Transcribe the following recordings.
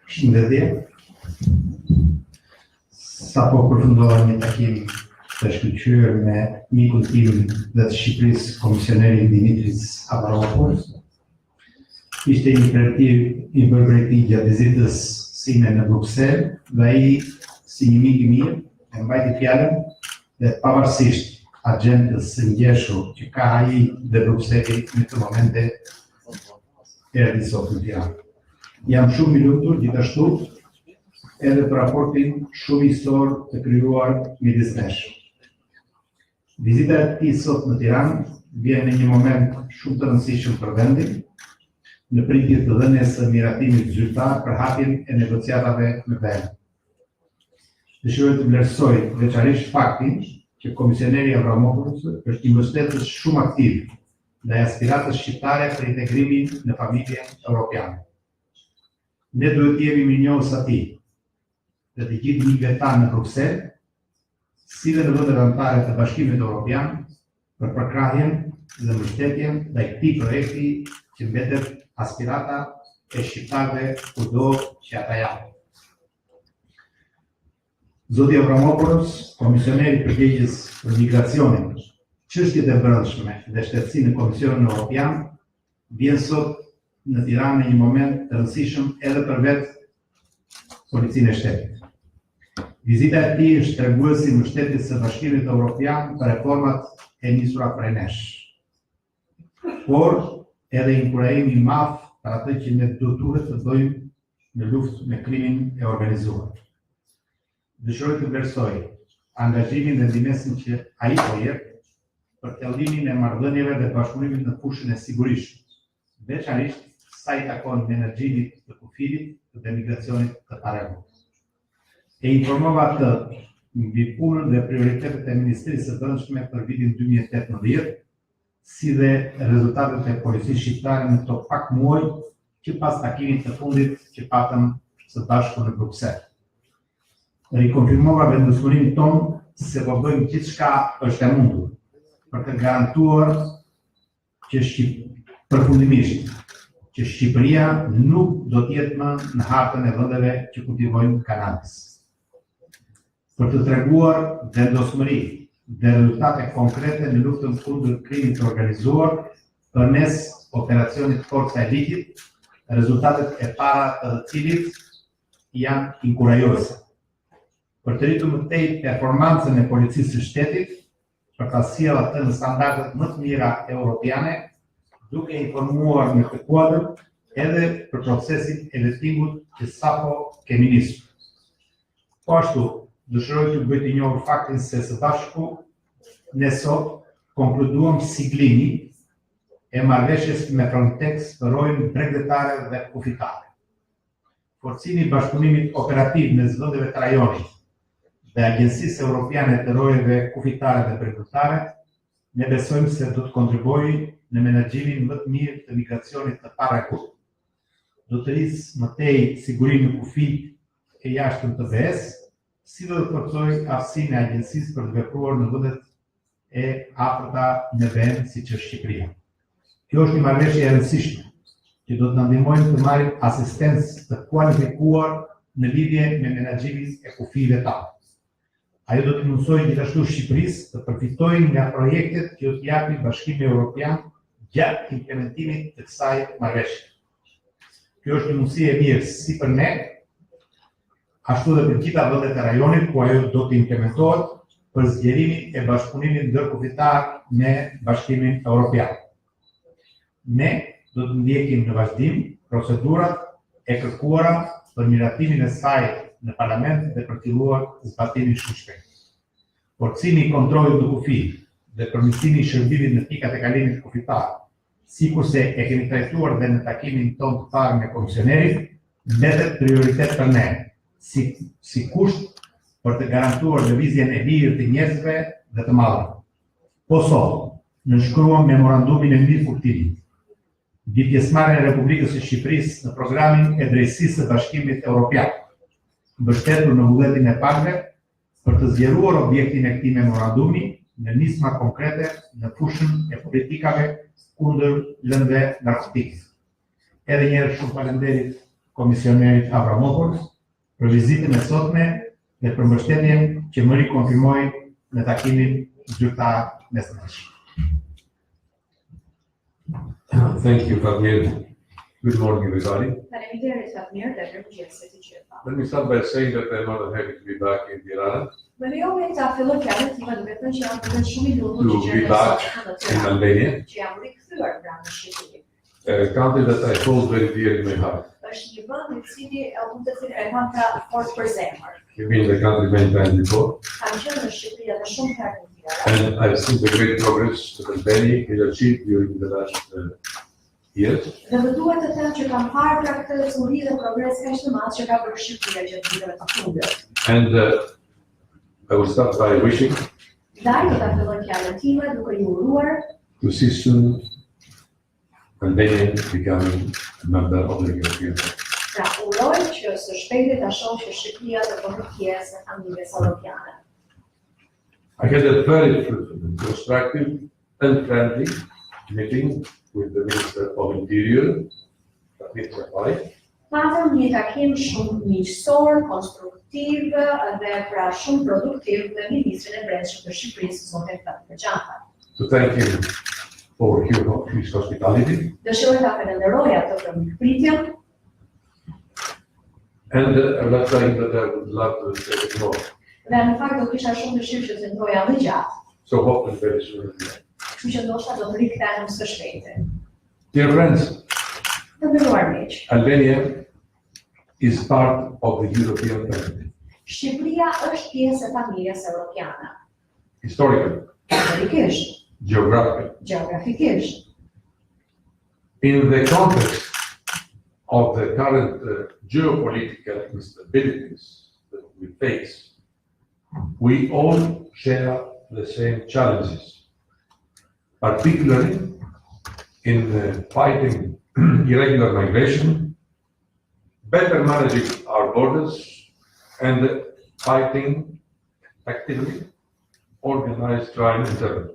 Shëndetje. Sapo përfundova një takim të shkëlqyer me mikun tim dhe të Shqipërisë, komisioneri Dimitris Avramopoulos. Ishte një i përgjegjësi gjatë vizitës sime në Bruksel dhe ai, si një mik i mirë, e mbajti fjalën dhe pavarësisht agjendës së ngjeshur që ka ai dhe Brukseli në këtë momente, erdhi sot në Tiranë. Jam shumë i lumtur gjithashtu edhe për raportin shumë histor të krijuar midis nesh. Vizita e tij sot në Tiranë vjen në një moment shumë të rëndësishëm për vendin, në pritje të dhënies së miratimit zyrtar për hapjen e negociatave me BE. Dëshiroj të vlerësoj veçanërisht faktin që komisioneri Avramopoulos është një mbështetës shumë aktiv ndaj aspiratës shqiptare për integrimin në familjen europiane. Ne duhet të jemi mirënjohës atij dhe të gjithë mikëve tanë në Bruksel, si dhe në vendet anëtare të Bashkimit Evropian, për përkrahjen dhe mbështetjen ndaj këtij projekti që mbetet aspirata e shqiptarëve kudo që ata janë. Zoti Avramopoulos, komisioneri përgjegjës për migracionin, çështjet e brendshme dhe shtetësinë në Komisionin Evropian, vjen sot në Tiranë në një moment të rëndësishëm edhe për vetë Policinë e Shtetit. Vizita e tij është treguesi i mbështetjes së Bashkimit Evropian për reformat e nisura prej nesh, por edhe inkurajim i madh për atë që ne duhet të bëjmë në luftë me krimin e organizuar. Dëshiroj të vlerësoj angazhimin dhe ndihmën që ai po jep për thellimin e marrëdhënieve dhe bashkëpunimit në fushën e sigurisë, veçanërisht sa i takon menaxhimit të kufirit dhe migracionit të paraqur. E informova të mbi punën dhe prioritetet e Ministrisë së Brendshme për vitin 2018, si dhe rezultatet e policisë shqiptare në këto pak muaj që pas takimit të fundit që patëm së bashku në Bruksel. Rikonfirmova vendosmërimin tonë se po bëjmë gjithçka është e mundur për të garantuar që përfundimisht që Shqipëria nuk do të jetë më në hartën e vendeve që kultivojnë kanabis. Për të treguar vendosmëri dhe rezultate konkrete në luftën kundër krimit të organizuar përmes operacionit Forca e Ligjit, rezultatet e para të cilit janë inkurajuese. Për të rritur më tej performancën e policisë së shtetit, për ta sjellë atë në standardet më të mira europiane, duke informuar në këtë kuadër edhe për procesin e vettingut që sapo kemi nisur. Po ashtu, dëshiroj të bëj të njohur faktin se së bashku ne sot konkluduam siglimi e marrëveshjes me Frontex për rojën bregdetare dhe kufitare. Forcimi i bashkëpunimit operativ mes vendeve të rajonit dhe Agjencisë Evropiane të Rojeve Kufitare dhe Bregdetare, ne besojmë se do të kontribuojë në menaxhimin më të mirë të migracionit të paraqur, do të rrisë më tej sigurinë në kufit e jashtëm të BE-s, si dhe do të forcojë aftësinë e agjencisë për të vepruar në vendet e afërta në BE, siç është Shqipëria. Kjo është një marrëveshje e rëndësishme që do të na ndihmojë të marrim asistencë të kualifikuar në lidhje me menaxhimin e kufive tanë. Ajo do të mundsojë gjithashtu Shqipërisë të përfitojë nga projektet që do të japë Bashkimi Evropian gjatë implementimit të kësaj marrëveshje. Kjo është një mundësi e mirë si për ne, ashtu dhe për gjitha vendet e rajonit ku ajo do të implementohet për zgjerimin e bashkëpunimit ndërkufitar me Bashkimin Evropian. Ne do të ndjekim në vazhdim procedurat e kërkuara për miratimin e saj në parlament dhe për filluar zbatimin shumë shpejt. Forcimi i kontrollit në kufi dhe përmirësimi i shërbimit në pikat e kalimit kufitar, sikurse e kemi trajtuar dhe në takimin tonë të parë me komisionerin, mbetet prioritet për ne, si kusht për të garantuar lëvizjen e lirë të njerëzve dhe të mallrave. Po sot, nënshkruam memorandumin e mirëkuptimit mbi pjesëmarrjen e Republikës së Shqipërisë në programin e drejtësisë së Bashkimit Evropian, mbështetur në vullnetin e parëve për të zgjeruar objektin e këtij memorandumi në nisma konkrete në fushën e politikave kundër lëndëve narkotike. Edhe një herë shumë faleminderit komisionerit Avramopoulos për vizitën e sotme dhe për mbështetjen që më rikonfirmoi në takimin zyrtar mesatare. Thank you, Javier. Good morning, everybody. Faleminderit Fatmir dhe mirëmëngjes të gjitha. Let me start by saying that I'm not happy to be back in Tirana, Më lejoni ta filloj fjalën time duke thënë që jam vërtet shumë i lumtur to që be jam back in Albania, që jam rikthyer pranë Shqipërisë. a country that I hold very dear in my heart. Është një vend i cili të cilin e kam pra fort për zemër. I've been in the country many times before, Kam qenë në Shqipëri edhe shumë herë të tjera. and I've seen the great progress that Albania has achieved during the last years. Dhe më duhet të them që kam parë pra këtë zuri dhe progres kaq të madh që ka bërë Shqipëria gjatë viteve të fundit. And I will start by wishing Ndaj do ta filloj fjalën time duke ju uruar to see soon Albania becoming a member of the European Union. pra uroj që së shpejti ta shoh që Shqipëria të bëhet pjesë e familjes europiane. I had a very fruitful, constructive, and friendly meeting with the Minister of Interior, Fatmir Rafai, Patëm një takim shumë miqësor, konstruktiv dhe pra shumë produktiv me Ministrin e Brendshëm të Shqipërisë, zotin Fatmir Xhafa. to thank him for his hospitality, Dëshiroj ta falenderoj atë për mikpritjen and I'm not saying that I would love to say it more. dhe në fakt do kisha shumë dëshirë që të ndoja më gjatë, So hopefully very soon. kështu që ndoshta do të rikthehem së shpejti. Dear friends, Të nderuar miq, Albania is part of the European family, Shqipëria është pjesë e familjes europiane, historically, historikisht, geographically. gjeografikisht. In the context of the current geopolitical instabilities that we face, we all share the same challenges, particularly in fighting irregular migration, better managing our borders, and fighting actively organized crime and terrorism.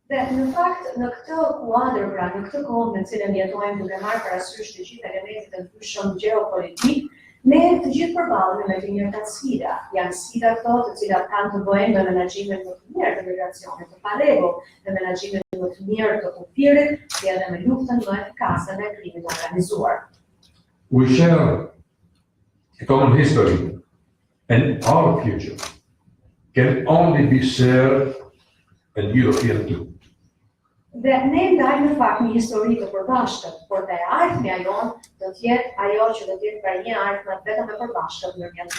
Dhe në fakt në këtë kuadër, pra në këtë kohë në cilën jetojmë duke marrë parasysh të gjithë elementet e ndryshëm gjeopolitik, ne të gjithë përballemi me të njëjtat sfida. Janë sfida këto të cilat kanë të bëjnë me menaxhimin më të mirë të migracionit të parrregullt, me menaxhimin më të mirë të kufirit, si edhe me luftën më efikase me krimit organizuar. We share a common history, and our future can only be shared and European too. Dhe ne ndajmë në fakt një histori të përbashkët, por dhe ardhmja jonë do të jetë ajo që do të jetë pra një ardhmë vetëm e përbashkët ndërmjet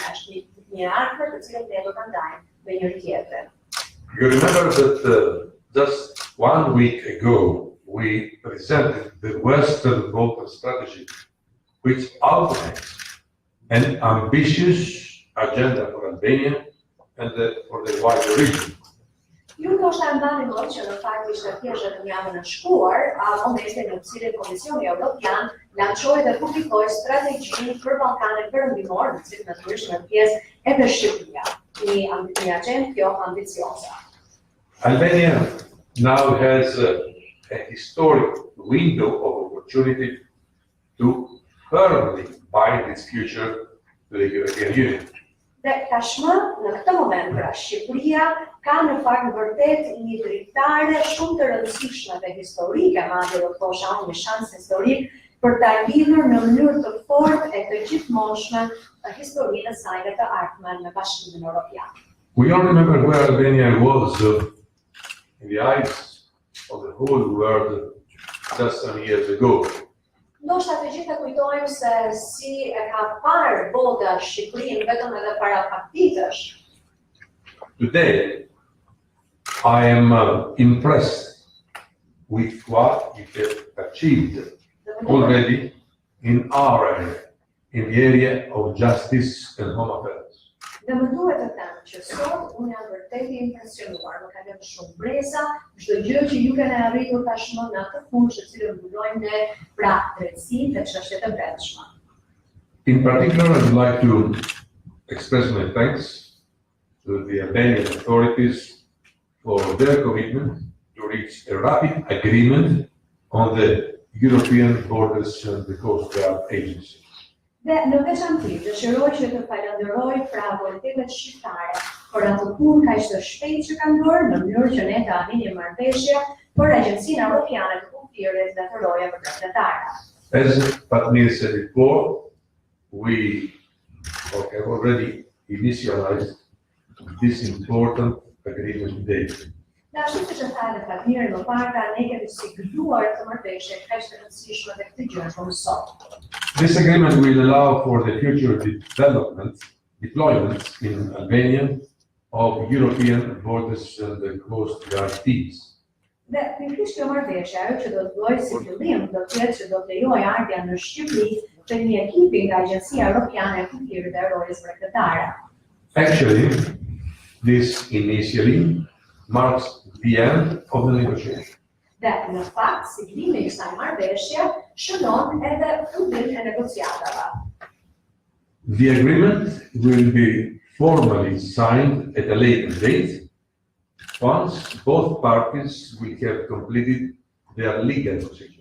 një ardhmë të cilën ne do ta ndajmë me njëri tjetrin. You remember that just 1 week ago we presented the Western Balkan Strategy, which outlines an ambitious agenda for Albania and for the wider region. Ju ndoshta e mbani mend që në fakt ishte thjesht në javën e shkuar, momentin në cilin Komisioni Evropian lançoi dhe publikoi strategjinë për Ballkanin Perëndimor, në cilën natyrisht është pjesë edhe Shqipëria, një agjendë kjo ambicioze. Albania now has a historic window of opportunity to firmly bind its future to the European Union. Dhe tashmë, në këtë moment, pra Shqipëria ka në fakt vërtet një dritare shumë të rëndësishme dhe historike, madje do të thosha unë një shans historik për ta lidhur në mënyrë të fortë e të gjithmoshme historinë e saj dhe të ardhmen me Bashkimin Evropian. We all remember where Albania was in the eyes of the whole world just some years ago. Ndoshta të gjithë e kujtojmë se si e ka parë bota Shqipërinë vetëm edhe para pak ditësh. Today, I am impressed with what we have achieved already in our area, in the area of justice and home affairs. Dhe më duhet të them që sot unë jam vërtet i impresionuar, më ka lënë shumë breza, çdo gjë që ju keni arritur tashmë në atë fushë të cilën mbulojmë ne pra drejtësinë dhe çështjet e brendshme. In particular, I would like to express my thanks to the Albanian authorities for their commitment to reach a rapid agreement on the European Borders and the Coast Guard Agency. Dhe në veçantë dëshiroj që të falenderoj pra autoritetet shqiptare për atë punë kaq të shpejtë që kanë bërë në mënyrë që ne të arrinim marrëveshje për Agjencinë Evropiane të Kufirit dhe të Roja për Tregtarë. As Patmir said before, we have already initialized this important agreement today. Dhe ashtu siç e tha edhe Patmir më parë, ne kemi sigluar të marrëveshje kaq të rëndësishme dhe këtë gjë shumë sot. This agreement will allow for the future deployment in Albania of European Borders and the Coast Guard teams. Dhe pikërisht kjo marrëveshje ajo që do të bëjë si fillim do të jetë që do të lejojë ardhja në Shqipëri të një ekipi nga Agjencia Evropiane e Kufirit dhe Rojës Bregdetare. Actually, this initially marks the end of the negotiation. Dhe në fakt, siglimi i kësaj marrëveshje shënon edhe fundin e negociatave. The agreement will be formally signed at a later date once both parties will have completed their legal procedures.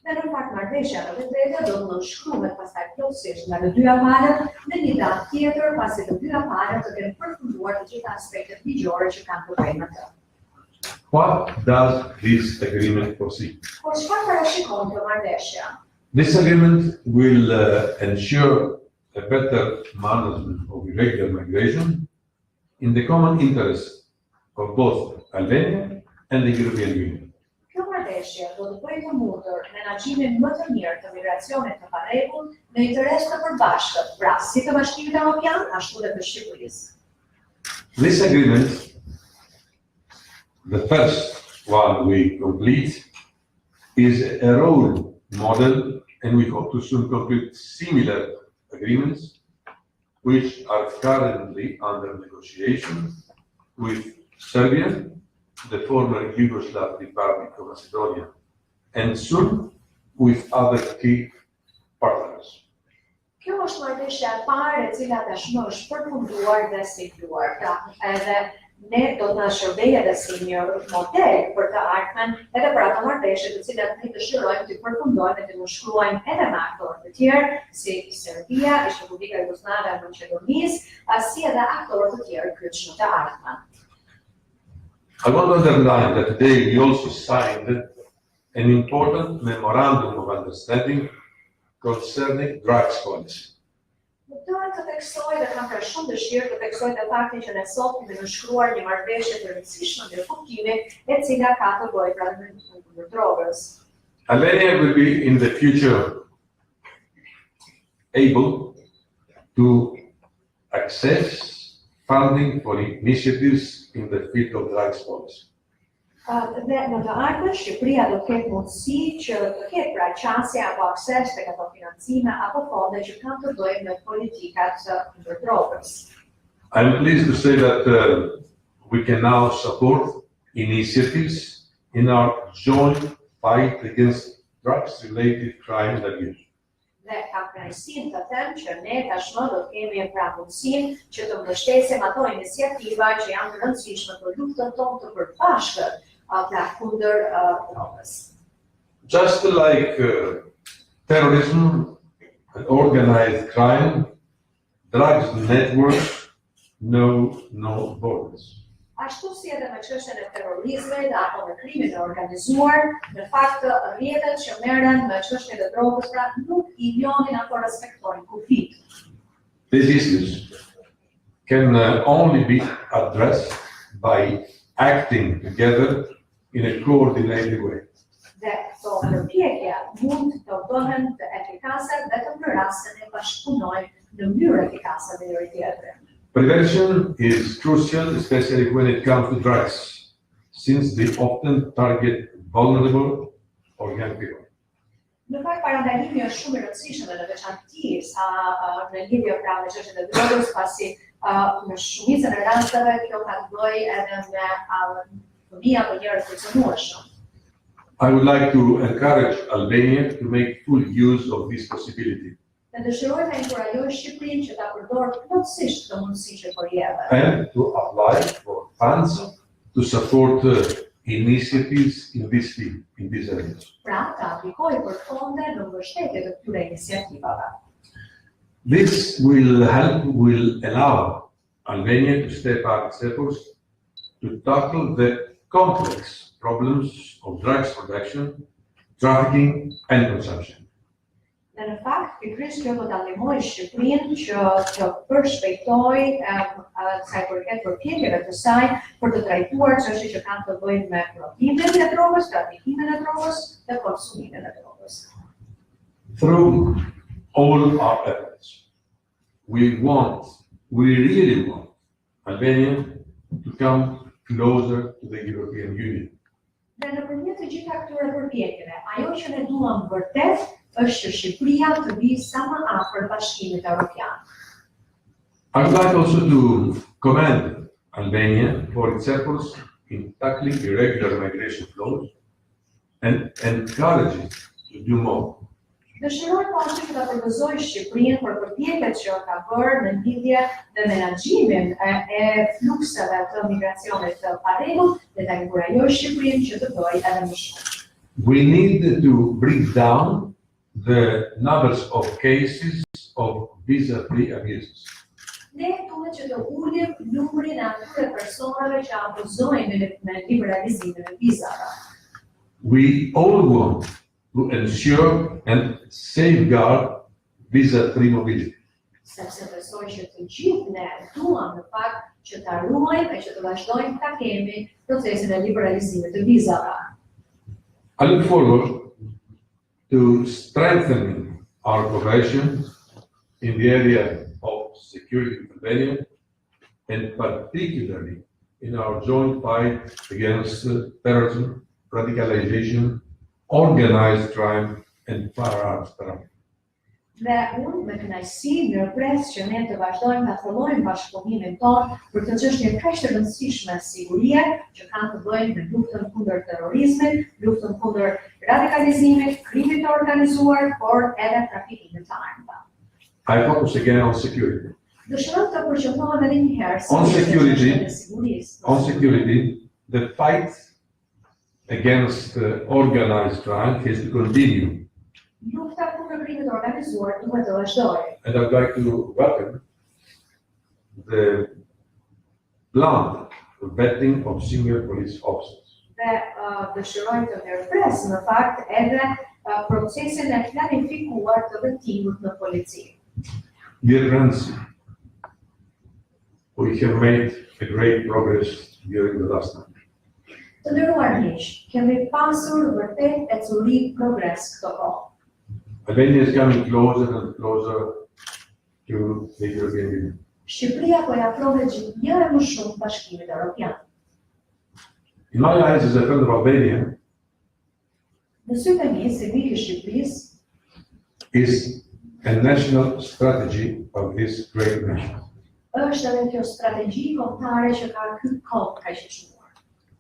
Dhe në fakt marrëveshja në vetvete do të nënshkruhet pastaj plotësisht nga të dyja palët në një datë tjetër pasi të dyja palët të kenë përfunduar të gjitha aspektet ligjore që kanë të bëjnë me të. What does this agreement foresee? Por çfarë parashikon kjo marrëveshje? This agreement will ensure a better management of irregular migration in the common interest of both Albania and the European Union. Kjo marrëveshje do të bëjë të mundur menaxhimin më të mirë të migracionit të parregull në interes të përbashkët, pra si të Bashkimit Evropian ashtu dhe të Shqipërisë. This agreement, the first one we complete, is a role model, and we hope to soon conclude similar agreements which are currently under negotiation with Serbia, the former Yugoslav Republic of Macedonia, and soon with other key partners. Kjo është marrëveshja e parë e cila tashmë është përfunduar dhe sigluar. Pra, edhe ne do të na shërbejë edhe si një model për të ardhmen edhe për ato marrëveshje të cilat ne dëshirojmë të përfundojmë dhe të nënshkruajmë edhe me aktorë të tjerë, si Serbia, Republika Jugoslave e Maqedonisë, si edhe aktorë të tjerë kyç në të ardhmen. I want to underline that today we also signed an important memorandum of understanding concerning drugs policy. Dua të theksoj dhe kam për shumë dëshirë të theksoj të faktin që ne sot kemi nënshkruar një marrëveshje të rëndësishme ndër kuptimin e cila ka të bëjë pra me drogës. Albania will be in the future able to access funding for initiatives in the field of drugs policy. Dhe në të ardhmen Shqipëria do të ketë mundësi që të ketë pra qasje apo akses tek ato financime apo fonde që kanë të bëjnë me politikat ndër drogës. I'm pleased to say that we can now support initiatives in our joint fight against drugs-related crime and abuse. Dhe kam kënaqësinë të them që ne tashmë do të kemi pra mundësinë që të mbështesim ato iniciativa që janë të rëndësishme për luftën tonë të përbashkët pra kundër drogës. Just like terrorism and organized crime, drugs networks know no borders. Ashtu si edhe me çështjen e terrorizmit apo me krimin e organizuar, në fakt rrjetet që merren me çështjen e drogës pra nuk I njohin apo respektojnë kufit. These issues can only be addressed by acting together in a coordinated way. Dhe këto përpjekje mund të bëhen të efikase vetëm në rastin e bashkëpunojmë në mënyrë efikase me njëri tjetrin. Prevention is crucial, especially when it comes to drugs, since they often target vulnerable or young people. Në fakt parandalimi është shumë I rëndësishëm dhe në veçantë në lidhje pra me çështjen e drogës, pasi në shumicën e rasteve kjo ka të bëjë edhe me fëmijë apo njerëz të cënueshëm. I would like to encourage Albania to make full use of this possibility Ne dëshiroj të inkurajoj Shqipërinë që ta përdorë plotësisht këtë mundësi që po jepet. and to apply for funds to support initiatives in this field, in these areas. Pra, të aplikojë për fonde në mbështetje të këtyre iniciativave. This will allow Albania to step up its efforts to tackle the complex problems of drugs production, trafficking, and consumption. Dhe në fakt, pikërisht kjo do ta ndihmojë Shqipërinë që të përshpejtojë sa i përket përpjekjeve të saj për të trajtuar çështje që kanë të bëjnë me prodhimin e drogës, trafikimin e drogës dhe konsumimin e drogës. Through all our efforts, we really want Albania to come closer to the European Union. Dhe nëpërmjet të gjitha këtyre përpjekjeve, ajo që ne duam vërtet është që Shqipëria të vi sa më afër Bashkimit Evropian. I would like also to commend Albania for its efforts in tackling irregular migration flows and encourage it to do more. Dëshiroj pashë që ta përgëzoj Shqipërinë për përpjekjet që ka bërë në lidhje me menaxhimin e flukseve të migracionit të parregullt dhe ta inkurajoj Shqipërinë që të bëjë edhe më shumë. We need to bring down the numbers of cases of visa-free abuses. Ne duhet që të ulim numrin e atyre personave që abuzojnë me liberalizimin e vizave. We all want to ensure and safeguard visa-free mobility. Sepse besoj që të gjithë ne duam në fakt që ta ruajmë e që të vazhdojmë ta kemi procesin e liberalizimit të vizave. I look forward to strengthening our cooperation in the area of security in Albania, and particularly in our joint fight against terrorism, radicalization, organized crime, and firearms trafficking. Dhe unë me kënaqësi mirëpres që ne të vazhdojmë ta thellojmë bashkëpunimin tonë për të çështje kaq të rëndësishme sigurie që kanë të bëjnë me luftën kundër terrorizmit, luftën kundër radikalizimit, krimit të organizuar, por edhe trafikimit të armëve. I focus again on security. Dëshiroj të përqendrohem edhe një herë On security, sigurisë. On security, the fight against organized crime has to continue. Lufta kundër krimit të organizuar duhet të vazhdojë. And I'd like to welcome the planned vetting of senior police officers. Dhe dëshiroj të mirëpres në fakt edhe procesin e planifikuar të vetimit në polici. Dear friends, we have made a great progress during the last time. Të nderuar miq, kemi pasur vërtet e curi progres këto kohë. Albania is coming closer and closer to the European Union. Shqipëria po i afrohet gjithë më shumë Bashkimit Evropian. In my eyes, as a friend of Albania, Në sytë e mi, si mik i Shqipërisë, is a national strategy of this great nation. është edhe kjo strategji kombëtare që ka ky kohë kaq e çmuar.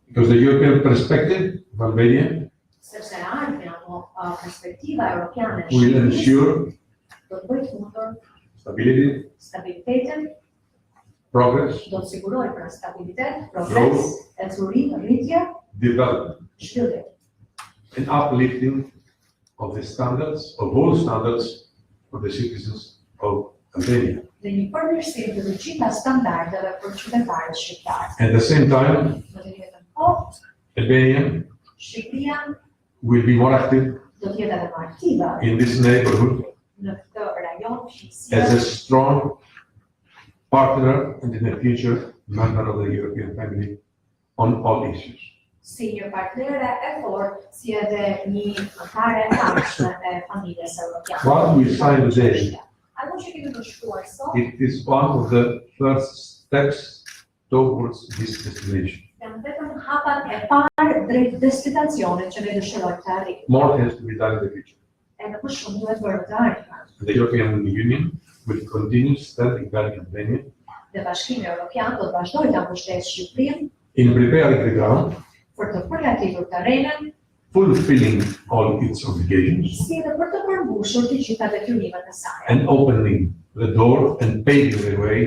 Because the European perspective of Albania Sepse ardhmja apo perspektiva europiane e will Shqipërisë ensure do të bëjë mundur stability, stabilitetin, progress, do të sigurojë për stabilitet, progres, e curi, rritje, development, zhvillim. and uplifting of the standards, of all standards for the citizens of Albania. Dhe një përmirësim të të gjitha standardeve për qytetarët shqiptarë. At the same time, Në të njëjtën kohë, Albania Shqipëria will be more active do të jetë edhe më aktive in this neighborhood në këtë rajon as shqiptare a strong partner and in the future member of the European family on all issues. si një partnere e fortë, si edhe një anëtare e famshme e familjes europiane. What we signed today, Ajo që kemi përshkruar sot, it is one of the first steps towards this destination. janë vetëm hapat e parë drejt destinacionit që ne dëshirojmë të arrijmë. More has to be done in the future. Edhe më shumë duhet bërë të ardhmen. The European Union will continue standing by Albania Dhe Bashkimi Evropian do të vazhdojë ta mbështetë Shqipërinë in preparing the ground, për të përgatitur terrenin, fulfilling all its obligations, si edhe për të përmbushur të gjitha detyrimet e saj. and opening the door and paving the way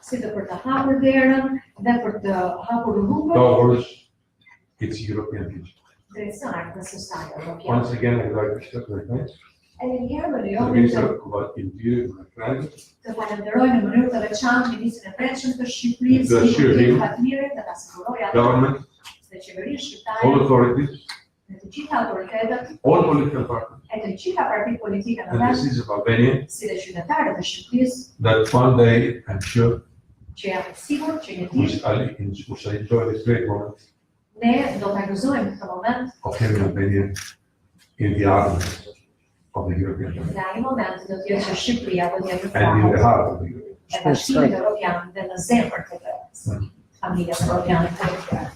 Si dhe për të hapur derën dhe për të hapur rrugën towards its European vision. Drejtësar në sistemi evropian. Once again, I'd like to start with thanks. Edhe një herë më The lejoni të Minister of Interior, my friend, të falenderoj në mënyrë të veçantë Ministrin e Brendshëm të Shqipërisë, Të Ministrin Shqipërisë, e Fatirit, të pasiguroj atë government, se qeverinë all shqiptare authorities, dhe të gjitha autoritetet all political parties, e të gjitha partitë politike në and the vend, citizens of Albania, si dhe qytetarët e Shqipërisë, that one day, I'm sure, që janë sigur që një we ditë shall enjoy this great moment ne do ta gëzojmë këtë moment of having Albania in the arms of the European Union dhe ai moment do të jetë që Shqipëria do të jetë and in the krahas heart of the European Union. e Bashkimit Evropian dhe në zemër të familjes evropiane të tjera.